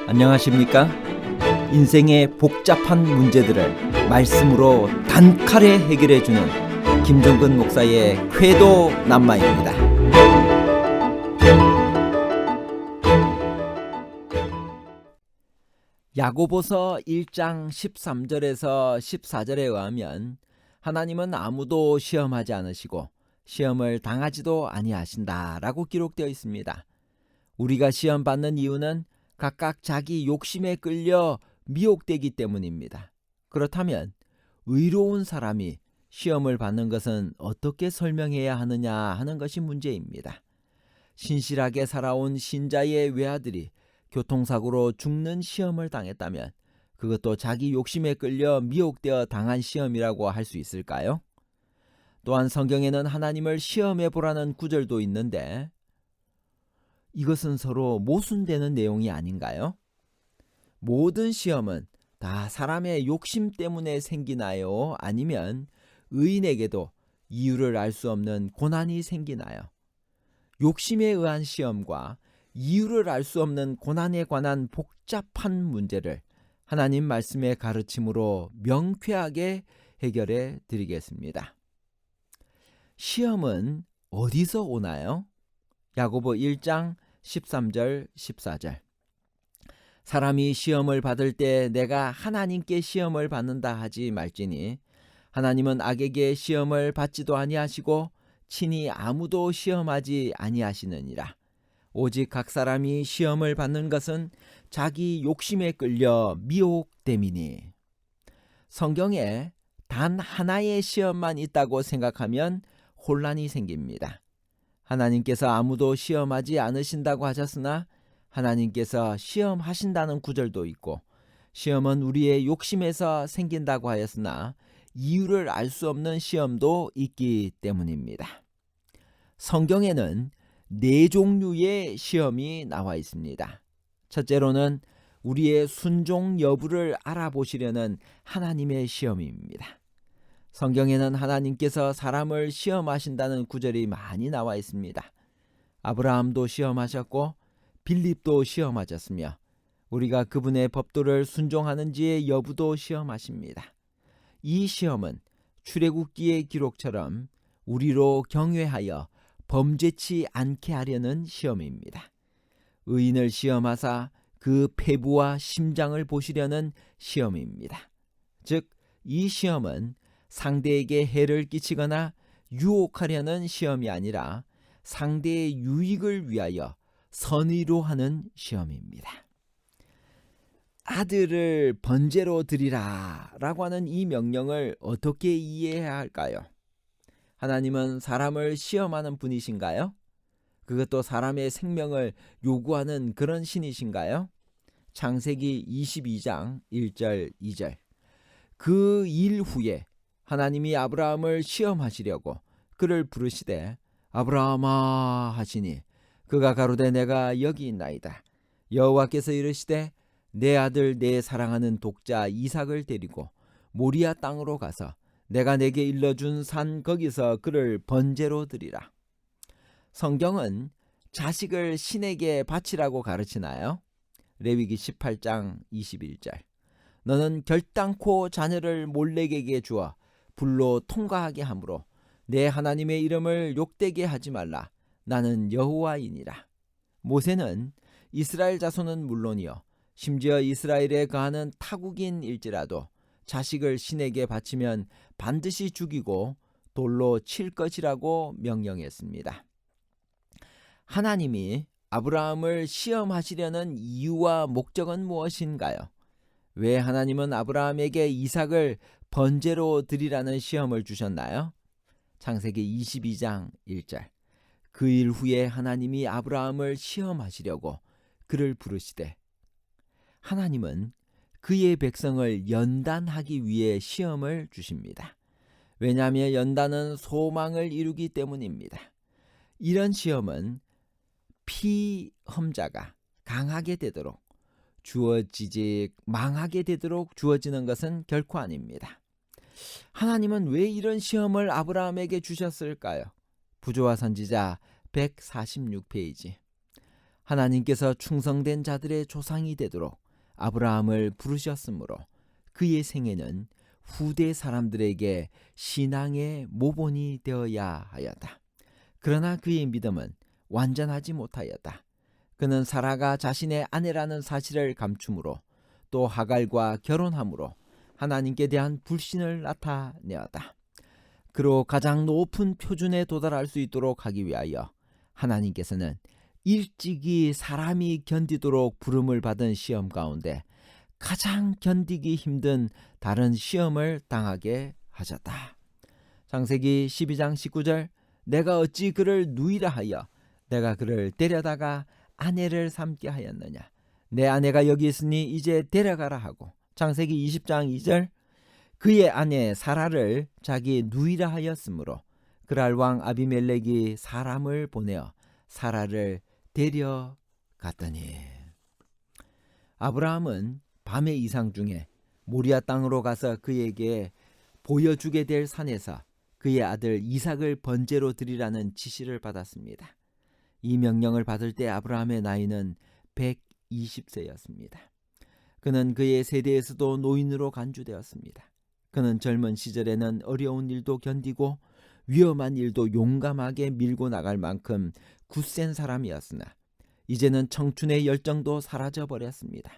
안녕하십니까? 인생의 복잡한 문제들을 말씀으로 단칼에 해결해주는 김종근 목사의 쾌도 남마입니다. 야고보서 1장 13절에서 14절에 의하면 하나님은 아무도 시험하지 않으시고 시험을 당하지도 아니하신다라고 기록되어 있습니다. 우리가 시험받는 이유는 각각 자기 욕심에 끌려 미혹되기 때문입니다. 그렇다면 의로운 사람이 시험을 받는 것은 어떻게 설명해야 하느냐 하는 것이 문제입니다. 신실하게 살아온 신자의 외아들이 교통사고로 죽는 시험을 당했다면 그것도 자기 욕심에 끌려 미혹되어 당한 시험이라고 할 수 있을까요? 또한 성경에는 하나님을 시험해 보라는 구절도 있는데 이것은 서로 모순되는 내용이 아닌가요? 모든 시험은 다 사람의 욕심 때문에 생기나요? 아니면 의인에게도 이유를 알 수 없는 고난이 생기나요? 욕심에 의한 시험과 이유를 알 수 없는 고난에 관한 복잡한 문제를 하나님 말씀의 가르침으로 명쾌하게 해결해 드리겠습니다. 시험은 어디서 오나요? 야고보 1장 13절 14절. 사람이 시험을 받을 때 내가 하나님께 시험을 받는다 하지 말지니 하나님은 악에게 시험을 받지도 아니하시고 친히 아무도 시험하지 아니하시느니라. 오직 각 사람이 시험을 받는 것은 자기 욕심에 끌려 미혹됨이니. 성경에 단 하나의 시험만 있다고 생각하면 혼란이 생깁니다. 하나님께서 아무도 시험하지 않으신다고 하셨으나 하나님께서 시험하신다는 구절도 있고 시험은 우리의 욕심에서 생긴다고 하였으나 이유를 알 수 없는 시험도 있기 때문입니다. 성경에는 4종류의 시험이 나와 있습니다. 첫째로는 우리의 순종 여부를 알아보시려는 하나님의 시험입니다. 성경에는 하나님께서 사람을 시험하신다는 구절이 많이 나와 있습니다. 아브라함도 시험하셨고 빌립도 시험하셨으며 우리가 그분의 법도를 순종하는지의 여부도 시험하십니다. 이 시험은 출애굽기의 기록처럼 우리로 경외하여 범죄치 않게 하려는 시험입니다. 의인을 시험하사 그 폐부와 심장을 보시려는 시험입니다. 즉, 이 시험은 상대에게 해를 끼치거나 유혹하려는 시험이 아니라 상대의 유익을 위하여 선의로 하는 시험입니다. 아들을 번제로 드리라 라고 하는 이 명령을 어떻게 이해해야 할까요? 하나님은 사람을 시험하는 분이신가요? 그것도 사람의 생명을 요구하는 그런 신이신가요? 창세기 22장 1절 2절. 그 일 후에 하나님이 아브라함을 시험하시려고 그를 부르시되 아브라함아 하시니 그가 가로되 내가 여기 있나이다. 여호와께서 이르시되 내 아들 내 사랑하는 독자 이삭을 데리고 모리아 땅으로 가서 내가 내게 일러준 산 거기서 그를 번제로 드리라. 성경은 자식을 신에게 바치라고 가르치나요? 레위기 18장 21절. 너는 결단코 자녀를 몰렉에게 주어 불로 통과하게 하므로 내 하나님의 이름을 욕되게 하지 말라. 나는 여호와이니라. 모세는 이스라엘 자손은 물론이요 심지어 이스라엘에 거하는 타국인일지라도 자식을 신에게 바치면 반드시 죽이고 돌로 칠 것이라고 명령했습니다. 하나님이 아브라함을 시험하시려는 이유와 목적은 무엇인가요? 왜 하나님은 아브라함에게 이삭을 번제로 드리라는 시험을 주셨나요? 창세기 22장 1절. 그 일 후에 하나님이 아브라함을 시험하시려고 그를 부르시되 하나님은 그의 백성을 연단하기 위해 시험을 주십니다. 왜냐하면 연단은 소망을 이루기 때문입니다. 이런 시험은 피험자가 강하게 되도록 주어지지 망하게 되도록 주어지는 것은 결코 아닙니다. 하나님은 왜 이런 시험을 아브라함에게 주셨을까요? 부조와 선지자 146페이지. 하나님께서 충성된 자들의 조상이 되도록 아브라함을 부르셨으므로 그의 생애는 후대 사람들에게 신앙의 모본이 되어야 하였다. 그러나 그의 믿음은 완전하지 못하였다. 그는 사라가 자신의 아내라는 사실을 감춤으로 또 하갈과 결혼함으로 하나님께 대한 불신을 나타내었다. 그로 가장 높은 표준에 도달할 수 있도록 하기 위하여 하나님께서는 일찍이 사람이 견디도록 부름을 받은 시험 가운데 가장 견디기 힘든 다른 시험을 당하게 하셨다. 창세기 12장 19절 내가 어찌 그를 누이라 하여 내가 그를 데려다가 아내를 삼게 하였느냐. 내 아내가 여기 있으니 이제 데려가라 하고 창세기 20장 2절 그의 아내 사라를 자기 누이라 하였으므로 그랄 왕 아비멜렉이 사람을 보내어 사라를 데려갔더니 아브라함은 밤의 이상 중에 모리아 땅으로 가서 그에게 보여주게 될 산에서 그의 아들 이삭을 번제로 드리라는 지시를 받았습니다. 이 명령을 받을 때 아브라함의 나이는 120세였습니다. 그는 그의 세대에서도 노인으로 간주되었습니다. 그는 젊은 시절에는 어려운 일도 견디고 위험한 일도 용감하게 밀고 나갈 만큼 굳센 사람이었으나 이제는 청춘의 열정도 사라져버렸습니다.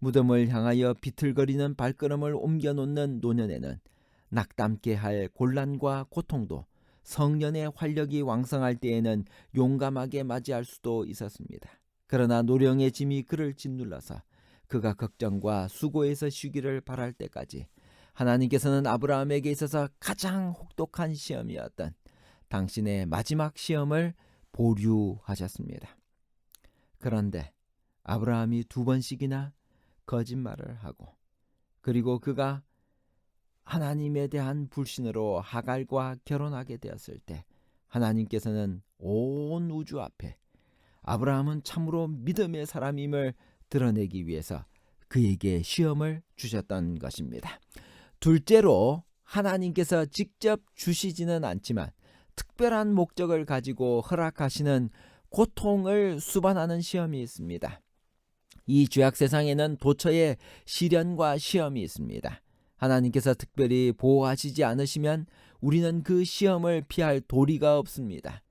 무덤을 향하여 비틀거리는 발걸음을 옮겨놓는 노년에는 낙담케 할 곤란과 고통도 성년의 활력이 왕성할 때에는 용감하게 맞이할 수도 있었습니다. 그러나 노령의 짐이 그를 짓눌러서 그가 걱정과 수고에서 쉬기를 바랄 때까지 하나님께서는 아브라함에게 있어서 가장 혹독한 시험이었던 당신의 마지막 시험을 보류하셨습니다. 그런데 아브라함이 2번씩이나 거짓말을 하고 그리고 그가 하나님에 대한 불신으로 하갈과 결혼하게 되었을 때 하나님께서는 온 우주 앞에 아브라함은 참으로 믿음의 사람임을 드러내기 위해서 그에게 시험을 주셨던 것입니다. 둘째로 하나님께서 직접 주시지는 않지만 특별한 목적을 가지고 허락하시는 고통을 수반하는 시험이 있습니다. 이 죄악 세상에는 도처에 시련과 시험이 있습니다. 하나님께서 특별히 보호하시지 않으시면 우리는 그 시험을 피할 도리가 없습니다.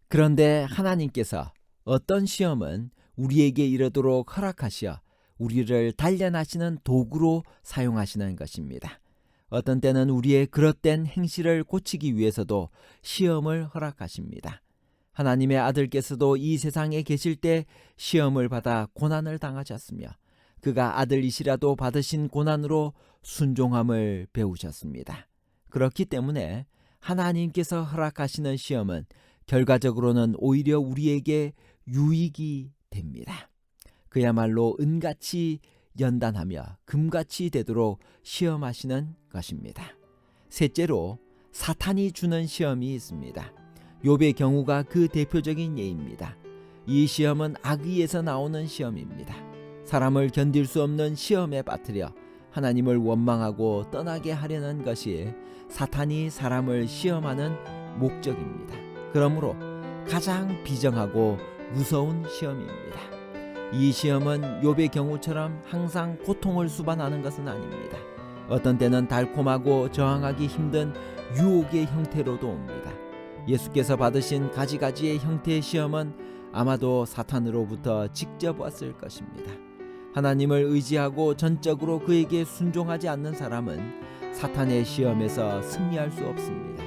그런데 하나님께서 어떤 시험은 우리에게 이르도록 허락하시어 우리를 단련하시는 도구로 사용하시는 것입니다. 어떤 때는 우리의 그릇된 행실을 고치기 위해서도 시험을 허락하십니다. 하나님의 아들께서도 이 세상에 계실 때 시험을 받아 고난을 당하셨으며 그가 아들이시라도 받으신 고난으로 순종함을 배우셨습니다. 그렇기 때문에 하나님께서 허락하시는 시험은 결과적으로는 오히려 우리에게 유익이 됩니다. 그야말로 은같이 연단하며 금같이 되도록 시험하시는 것입니다. 셋째로 사탄이 주는 시험이 있습니다. 욥의 경우가 그 대표적인 예입니다. 이 시험은 악의에서 나오는 시험입니다. 사람을 견딜 수 없는 시험에 빠뜨려 하나님을 원망하고 떠나게 하려는 것이 사탄이 사람을 시험하는 목적입니다. 그러므로 가장 비정하고 무서운 시험입니다. 이 시험은 욥의 경우처럼 항상 고통을 수반하는 것은 아닙니다. 어떤 때는 달콤하고 저항하기 힘든 유혹의 형태로도 옵니다. 예수께서 받으신 가지가지의 형태의 시험은 아마도 사탄으로부터 직접 왔을 것입니다. 하나님을 의지하고 전적으로 그에게 순종하지 않는 사람은 사탄의 시험에서 승리할 수 없습니다.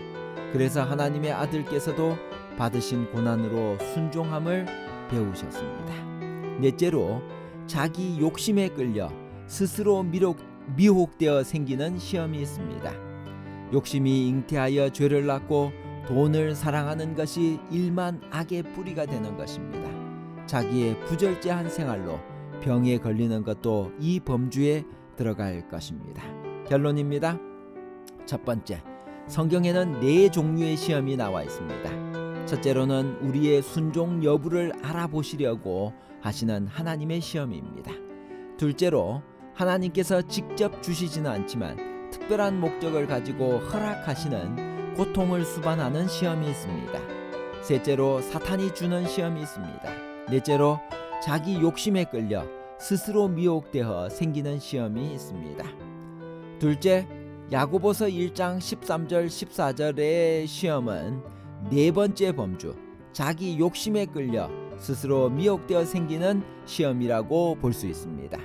그래서 하나님의 아들께서도 받으신 고난으로 순종함을 배우셨습니다. 넷째로 자기 욕심에 끌려 스스로 미혹되어 생기는 시험이 있습니다. 욕심이 잉태하여 죄를 낳고 돈을 사랑하는 것이 일만 악의 뿌리가 되는 것입니다. 자기의 부절제한 생활로 병에 걸리는 것도 이 범주에 들어갈 것입니다. 결론입니다. 첫 번째, 성경에는 4종류의 시험이 나와 있습니다. 첫째로는 우리의 순종 여부를 알아보시려고 하시는 하나님의 시험입니다. 둘째로 하나님께서 직접 주시지는 않지만 특별한 목적을 가지고 허락하시는 고통을 수반하는 시험이 있습니다. 셋째로 사탄이 주는 시험이 있습니다. 넷째로 자기 욕심에 끌려 스스로 미혹되어 생기는 시험이 있습니다. 둘째, 야고보서 1장 13절 14절의 시험은 네 번째 범주, 자기 욕심에 끌려 스스로 미혹되어 생기는 시험이라고 볼 수 있습니다.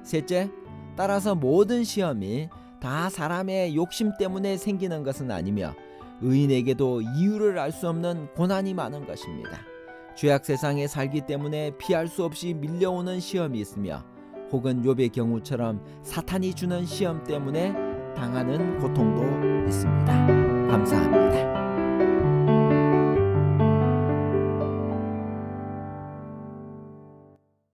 셋째, 따라서 모든 시험이 다 사람의 욕심 때문에 생기는 것은 아니며 의인에게도 이유를 알 수 없는 고난이 많은 것입니다. 죄악 세상에 살기 때문에 피할 수 없이 밀려오는 시험이 있으며 혹은 욥의 경우처럼 사탄이 주는 시험 때문에 당하는 고통도 있습니다. 감사합니다.